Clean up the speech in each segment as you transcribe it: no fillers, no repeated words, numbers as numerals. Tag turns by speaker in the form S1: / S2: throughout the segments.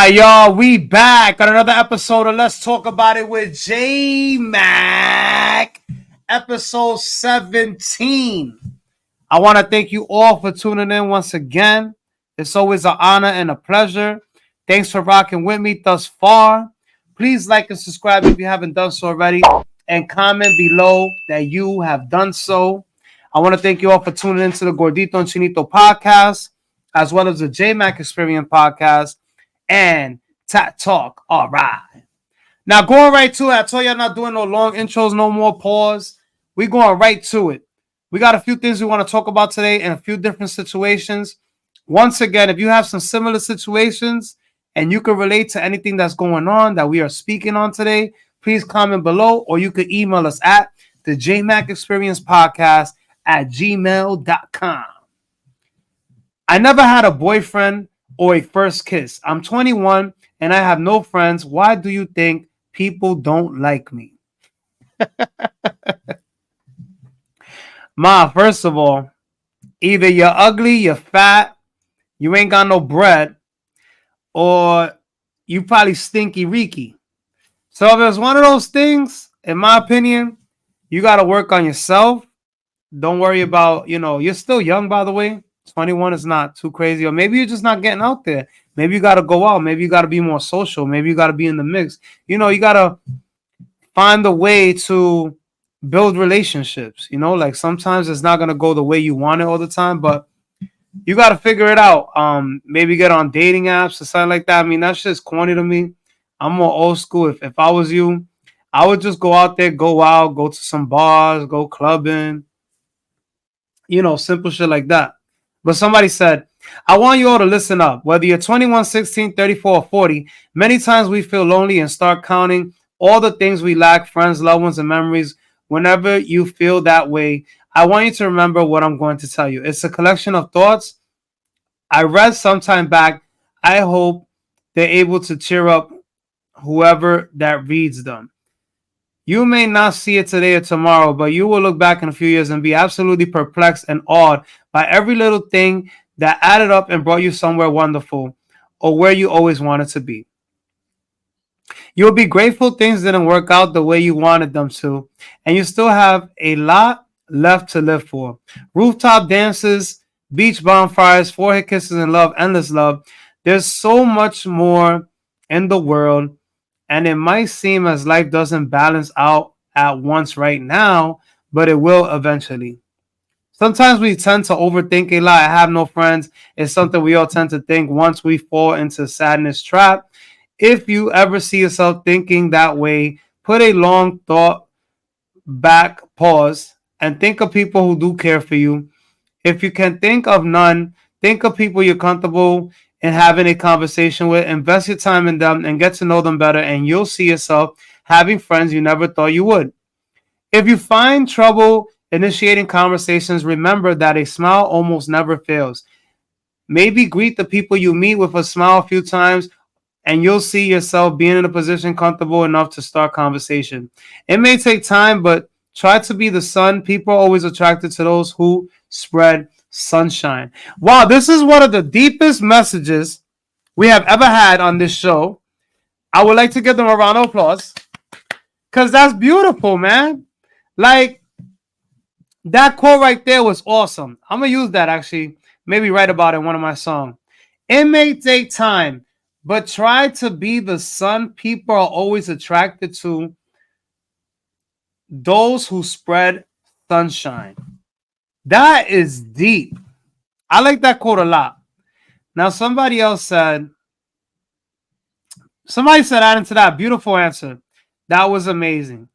S1: right, y'all, we back on another episode of Let's Talk About It with JMACK, episode 17. I want to thank you all for tuning in once again. It's always an honor and a pleasure. Thanks for rocking with me thus far. Please like and subscribe if you haven't done so already, and comment below that you have done so. I want to thank you all for tuning into the Gordito and Chinito podcast, as well as the JMACK Experience podcast and Tat Talk. All right. Now, going right to it. I told you I'm not doing no long intros, no more pause. We're going right to it. We got a few things we want to talk about today in a few different situations. Once again, if you have some similar situations and you can relate to anything that's going on that we are speaking on today, please comment below, or you could email us at the JMACKExperiencepodcast at gmail.com. I never had a boyfriend or a first kiss. I'm 21 and I have no friends. Why do you think people don't like me? Ma, first of all, either you're ugly, you're fat, you ain't got no bread, or you probably stinky reeky. So if it's one of those things, in my opinion, you got to work on yourself. Don't worry about, you're still young, by the way. 21 is not too crazy. Or maybe you're just not getting out there. Maybe you got to go out. Maybe you got to be more social. Maybe you got to be in the mix. You got to find a way to build relationships. Like sometimes it's not going to go the way you want it all the time, but you got to figure it out. Maybe get on dating apps or something like that. I mean, that's just corny to me. I'm more old school. If I was you, I would just go out there, go out, go to some bars, go clubbing, simple shit like that. But somebody said, I want you all to listen up. Whether you're 21, 16, 34, or 40, many times we feel lonely and start counting all the things we lack, friends, loved ones, and memories. Whenever you feel that way, I want you to remember what I'm going to tell you. It's a collection of thoughts I read sometime back. I hope they're able to cheer up whoever that reads them. You may not see it today or tomorrow, but you will look back in a few years and be absolutely perplexed and awed by every little thing that added up and brought you somewhere wonderful or where you always wanted to be. You'll be grateful things didn't work out the way you wanted them to, and you still have a lot left to live for. Rooftop dances, beach bonfires, forehead kisses, and love, endless love. There's so much more in the world, and it might seem as life doesn't balance out at once right now, but it will eventually. Sometimes we tend to overthink a lot. I have no friends. It's something we all tend to think once we fall into sadness trap. If you ever see yourself thinking that way, put a long thought back, pause, and think of people who do care for you. If you can think of none, think of people you're comfortable in having a conversation with. Invest your time in them and get to know them better, and you'll see yourself having friends you never thought you would. If you find trouble initiating conversations, remember that a smile almost never fails. Maybe greet the people you meet with a smile a few times, and you'll see yourself being in a position comfortable enough to start conversation. It may take time, but try to be the sun. People are always attracted to those who spread sunshine. Wow, this is one of the deepest messages we have ever had on this show. I would like to give them a round of applause because that's beautiful, man. Like, that quote right there was awesome. I'm going to use that actually, maybe write about it in one of my songs. It may take time, but try to be the sun. People are always attracted to those who spread sunshine. That is deep. I like that quote a lot. Now, somebody said, adding to that, beautiful answer. That was amazing.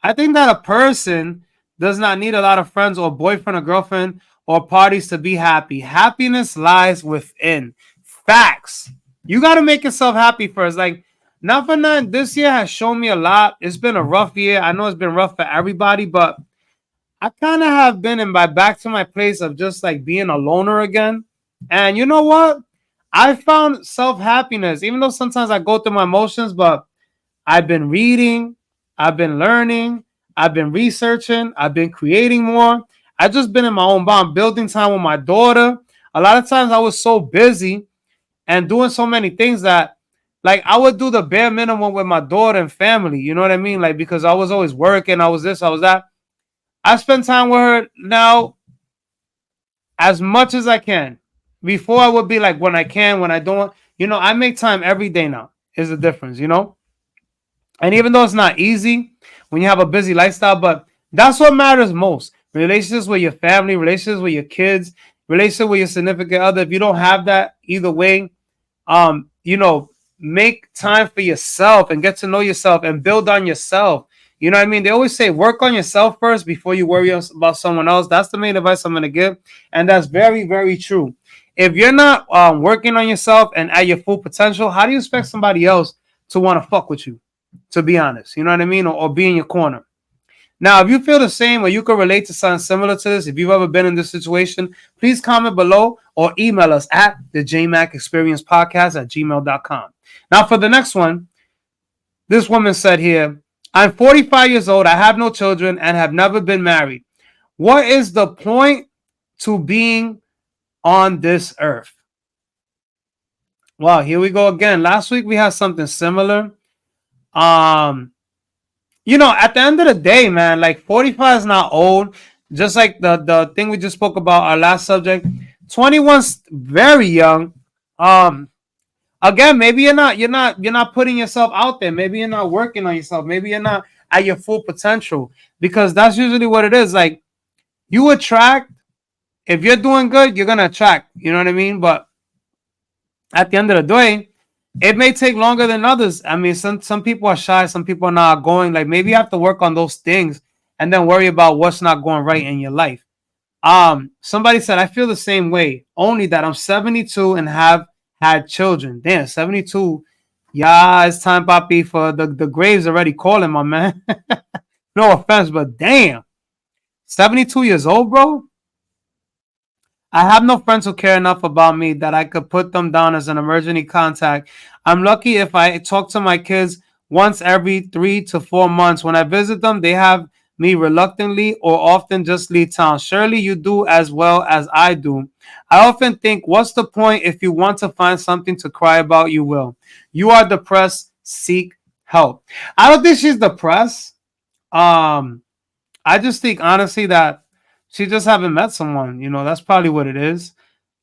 S1: I think that a person does not need a lot of friends or boyfriend or girlfriend or parties to be happy. Happiness lies within. Facts. You got to make yourself happy first. Like, not for nothing, this year has shown me a lot. It's been a rough year. I know it's been rough for everybody, but I kind of have been back to my place of just like being a loner again. And you know what? I found self-happiness, even though sometimes I go through my emotions, but I've been reading, I've been learning, I've been researching, I've been creating more. I've just been in my own bond, building time with my daughter. A lot of times I was so busy and doing so many things that, like, I would do the bare minimum with my daughter and family. You know what I mean? Like, because I was always working, I was this, I was that. I spend time with her now as much as I can. Before I would be like when I can, when I don't. I make time every day now. Is the difference, And even though it's not easy when you have a busy lifestyle, but that's what matters most. Relationships with your family, relationships with your kids, relationship with your significant other. If you don't have that, either way, um, you know, make time for yourself and get to know yourself and build on yourself. You know what I mean? They always say work on yourself first before you worry about someone else. That's the main advice I'm going to give. And that's very, very true. If you're not working on yourself and at your full potential, how do you expect somebody else to want to fuck with you? To be honest, you know what I mean? Or be in your corner. Now, if you feel the same or you can relate to something similar to this, if you've ever been in this situation, please comment below or email us at the JMACK at gmail.com. Now, for the next one, this woman said here, I'm 45 years old, I have no children, and have never been married. What is the point to being on this earth? Well, here we go again. Last week we had something similar. At the end of the day, man, like 45 is not old. Just like the thing we just spoke about, our last subject, 21's very young. Again, maybe you're not putting yourself out there. Maybe you're not working on yourself. Maybe you're not at your full potential, because that's usually what it is. Like, you attract. If you're doing good, you're gonna attract. You know what I mean? But at the end of the day, it may take longer than others. I mean, some people are shy, some people are not going. Like, maybe you have to work on those things and then worry about what's not going right in your life. Somebody said, I feel the same way, only that I'm 72 and have had children. Damn, 72. Yeah, it's time, papi, for the graves already calling, my man. No offense, but damn. 72 years old, bro? I have no friends who care enough about me that I could put them down as an emergency contact. I'm lucky if I talk to my kids once every 3 to 4 months. When I visit them, they have me reluctantly or often just leave town. Surely you do as well as I do. I often think, what's the point? If you want to find something to cry about, you will. You are depressed, seek help. I don't think she's depressed. I just think honestly that she just haven't met someone. That's probably what it is.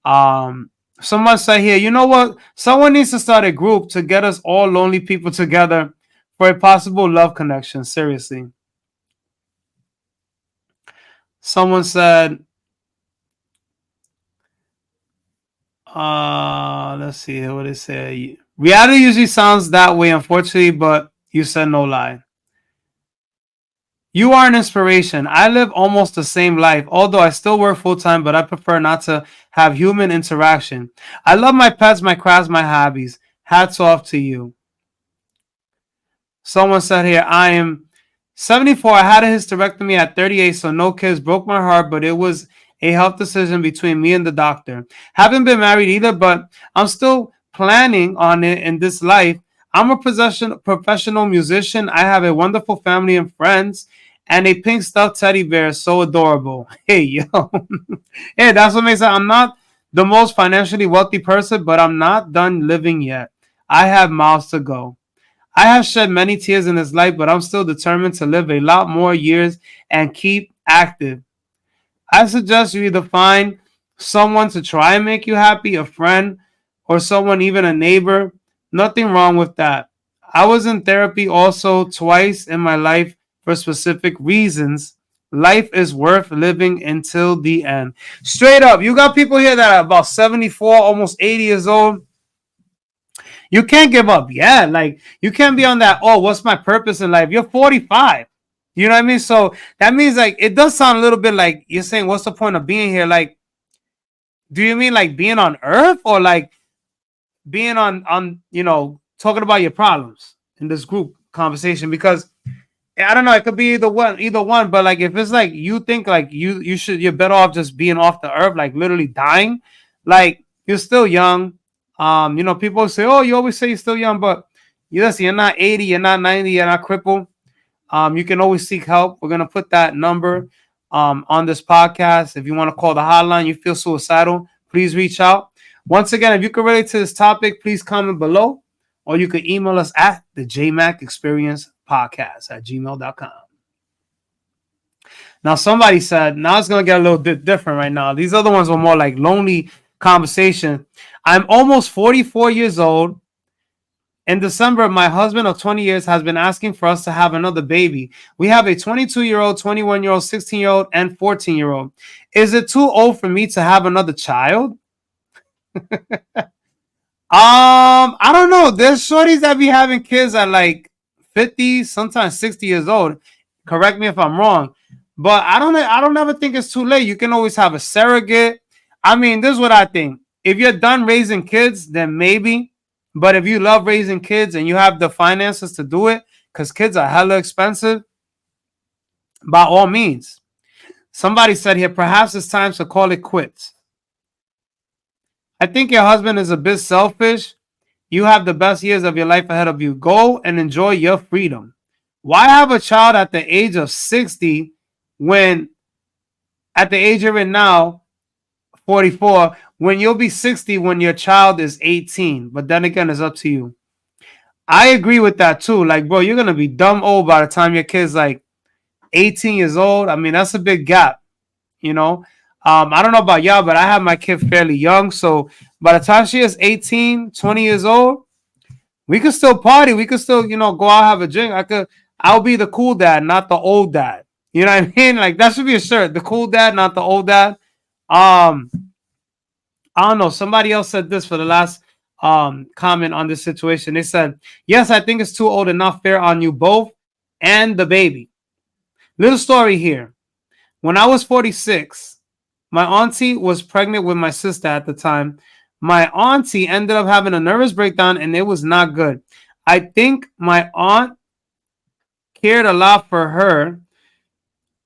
S1: Someone said here, you know what? Someone needs to start a group to get us all lonely people together for a possible love connection. Seriously. Someone said, let's see here what they say. Reality usually sounds that way, unfortunately, but you said no lie. You are an inspiration. I live almost the same life, although I still work full time, but I prefer not to have human interaction. I love my pets, my crafts, my hobbies. Hats off to you. Someone said here, I am 74. I had a hysterectomy at 38, so no kids. Broke my heart, but it was a health decision between me and the doctor. Haven't been married either, but I'm still planning on it in this life. I'm a professional musician. I have a wonderful family and friends, and a pink stuffed teddy bear. So adorable. Hey, yo. Hey, that's what makes it. I'm not the most financially wealthy person, but I'm not done living yet. I have miles to go. I have shed many tears in this life, but I'm still determined to live a lot more years and keep active. I suggest you either find someone to try and make you happy, a friend, or someone, even a neighbor. Nothing wrong with that. I was in therapy also twice in my life for specific reasons. Life is worth living until the end. Straight up, you got people here that are about 74, almost 80 years old. You can't give up. Yeah, like, you can't be on that, oh, what's my purpose in life? You're 45. You know what I mean? So that means, like, it does sound a little bit like you're saying, what's the point of being here? Like, do you mean like being on Earth, or like being on talking about your problems in this group conversation? Because I don't know, it could be either one. But like, if it's like you think like you're better off just being off the earth, like literally dying. Like, you're still young. People say, oh, you always say you're still young, but you're not 80, you're not 90, you're not crippled. You can always seek help. We're gonna put that number on this podcast. If you want to call the hotline, you feel suicidal, please reach out. Once again, if you can relate to this topic, please comment below, or you can email us at the JMACK at Now, somebody said, now it's going to get a little bit different right now. These other ones were more like lonely conversation. I'm almost 44 years old. In December, my husband of 20 years has been asking for us to have another baby. We have a 22-year-old, 21-year-old, 16-year-old, and 14-year-old. Is it too old for me to have another child? I don't know. There's shorties that be having kids at like 50, sometimes 60 years old. Correct me if I'm wrong. But I don't ever think it's too late. You can always have a surrogate. I mean, this is what I think. If you're done raising kids, then maybe. But if you love raising kids and you have the finances to do it, because kids are hella expensive, by all means. Somebody said here, perhaps it's time to call it quits. I think your husband is a bit selfish. You have the best years of your life ahead of you. Go and enjoy your freedom. Why have a child at the age of 60 when at the age you're in now, 44, when you'll be 60 when your child is 18? But then again, it's up to you. I agree with that too. Like, bro, you're going to be dumb old by the time your kid's like 18 years old. I mean, that's a big gap, you know? I don't know about y'all, but I have my kid fairly young. So by the time she is 18, 20 years old, we could still party. We could still, go out, have a drink. I'll be the cool dad, not the old dad. You know what I mean? Like, that should be a shirt. The cool dad, not the old dad. I don't know. Somebody else said this for the last comment on this situation. They said, yes, I think it's too old and not fair on you both and the baby. Little story here. When I was 46, my auntie was pregnant with my sister at the time. My auntie ended up having a nervous breakdown and it was not good. I think my aunt cared a lot for her,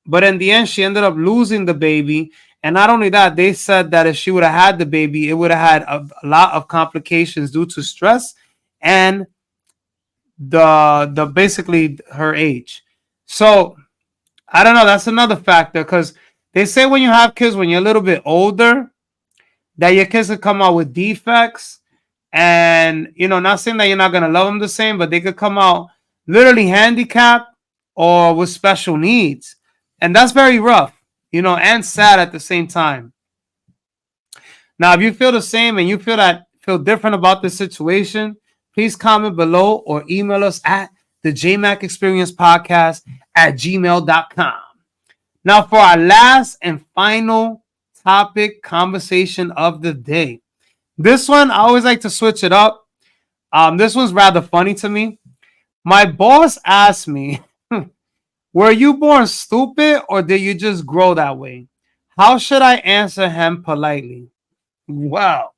S1: but in the end, she ended up losing the baby. And not only that, they said that if she would have had the baby, it would have had a lot of complications due to stress and the basically her age. So I don't know. That's another factor because they say when you have kids, when you're a little bit older, that your kids could come out with defects. And, not saying that you're not going to love them the same, but they could come out literally handicapped or with special needs. And that's very rough, and sad at the same time. Now, if you feel the same and you feel different about this situation, please comment below or email us at the JMACK at gmail.com. Now, for our last and final topic conversation of the day. This one, I always like to switch it up. This one's rather funny to me. My boss asked me, were you born stupid or did you just grow that way? How should I answer him politely? Well,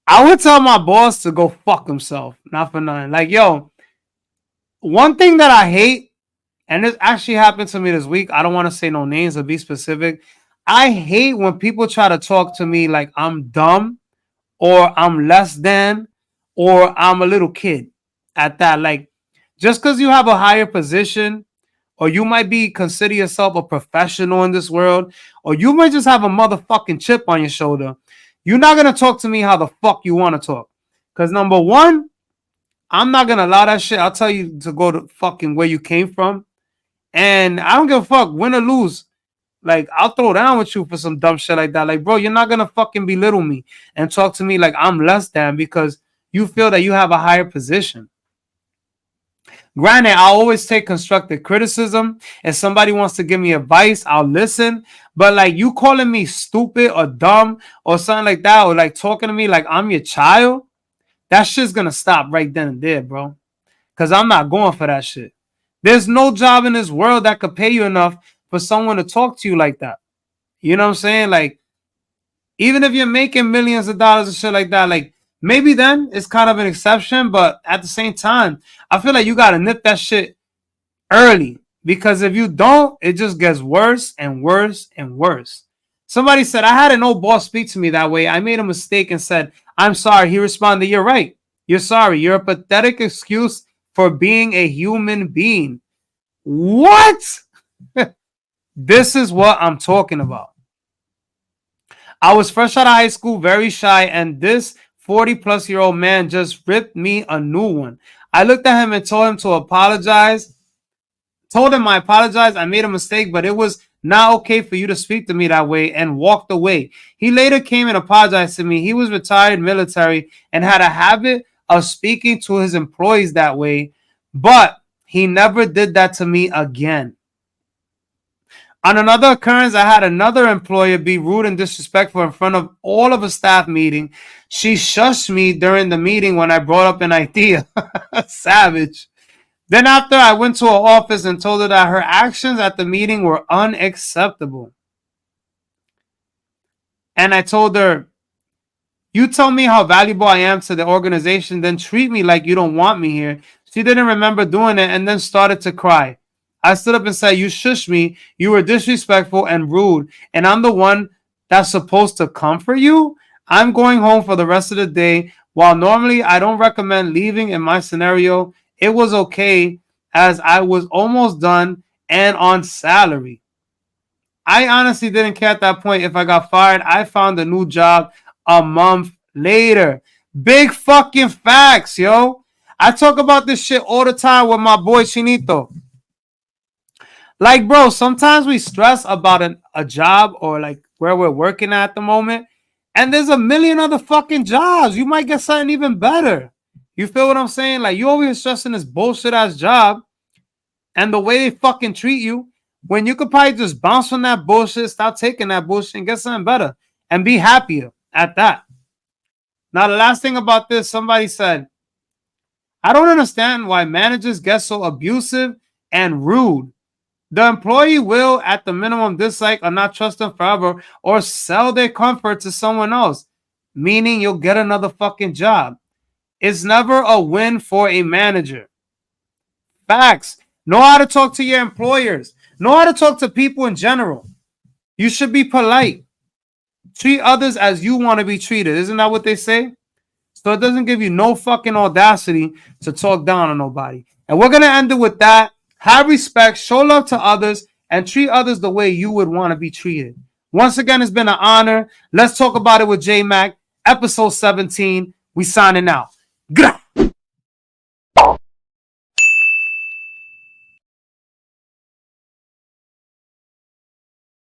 S1: I would tell my boss to go fuck himself. Not for nothing. Like, yo, one thing that I hate, and this actually happened to me this week. I don't want to say no names or be specific. I hate when people try to talk to me like I'm dumb or I'm less than or I'm a little kid at that. Like, just because you have a higher position or you might consider yourself a professional in this world or you might just have a motherfucking chip on your shoulder, you're not going to talk to me how the fuck you want to talk. Because number one, I'm not going to allow that shit. I'll tell you to go to fucking where you came from. And I don't give a fuck, win or lose. Like, I'll throw down with you for some dumb shit like that. Like, bro, you're not going to fucking belittle me and talk to me like I'm less than because you feel that you have a higher position. Granted, I always take constructive criticism. If somebody wants to give me advice, I'll listen. But like you calling me stupid or dumb or something like that, or like talking to me like I'm your child, that shit's going to stop right then and there, bro. Because I'm not going for that shit. There's no job in this world that could pay you enough for someone to talk to you like that. You know what I'm saying? Like, even if you're making millions of dollars and shit like that, like, maybe then it's kind of an exception. But at the same time, I feel like you got to nip that shit early. Because if you don't, it just gets worse and worse and worse. Somebody said, I had an old boss speak to me that way. I made a mistake and said, I'm sorry. He responded, you're right. You're sorry. You're a pathetic excuse for being a human being. What? This is what I'm talking about. I was fresh out of high school, very shy, and this 40-plus-year-old man just ripped me a new one. I looked at him and told him to apologize. Told him I apologized. I made a mistake, but it was not okay for you to speak to me that way, and walked away. He later came and apologized to me. He was retired military and had a habit of speaking to his employees that way, but he never did that to me again. On another occurrence, I had another employer be rude and disrespectful in front of all of a staff meeting. She shushed me during the meeting when I brought up an idea. Savage. Then after, I went to her office and told her that her actions at the meeting were unacceptable. And I told her, you tell me how valuable I am to the organization, then treat me like you don't want me here. She didn't remember doing it and then started to cry. I stood up and said, you shushed me, you were disrespectful and rude, and I'm the one that's supposed to comfort you? I'm going home for the rest of the day. While normally I don't recommend leaving in my scenario, it was okay as I was almost done and on salary. I honestly didn't care at that point if I got fired. I found a new job a month later. Big fucking facts, yo. I talk about this shit all the time with my boy Chinito. Like, bro, sometimes we stress about a job or like where we're working at the moment, and there's a million other fucking jobs. You might get something even better. You feel what I'm saying? Like, you always stressing this bullshit ass job and the way they fucking treat you, when you could probably just bounce from that bullshit, stop taking that bullshit, and get something better and be happier at that. Now, the last thing about this, somebody said, I don't understand why managers get so abusive and rude. The employee will, at the minimum, dislike or not trust them forever or sell their comfort to someone else, meaning you'll get another fucking job. It's never a win for a manager. Facts. Know how to talk to your employers. Know how to talk to people in general. You should be polite. Treat others as you want to be treated. Isn't that what they say? So it doesn't give you no fucking audacity to talk down on nobody. And we're going to end it with that. Have respect, show love to others, and treat others the way you would want to be treated. Once again, it's been an honor. Let's talk about it with JMACK, episode 17. We signing out. Grah!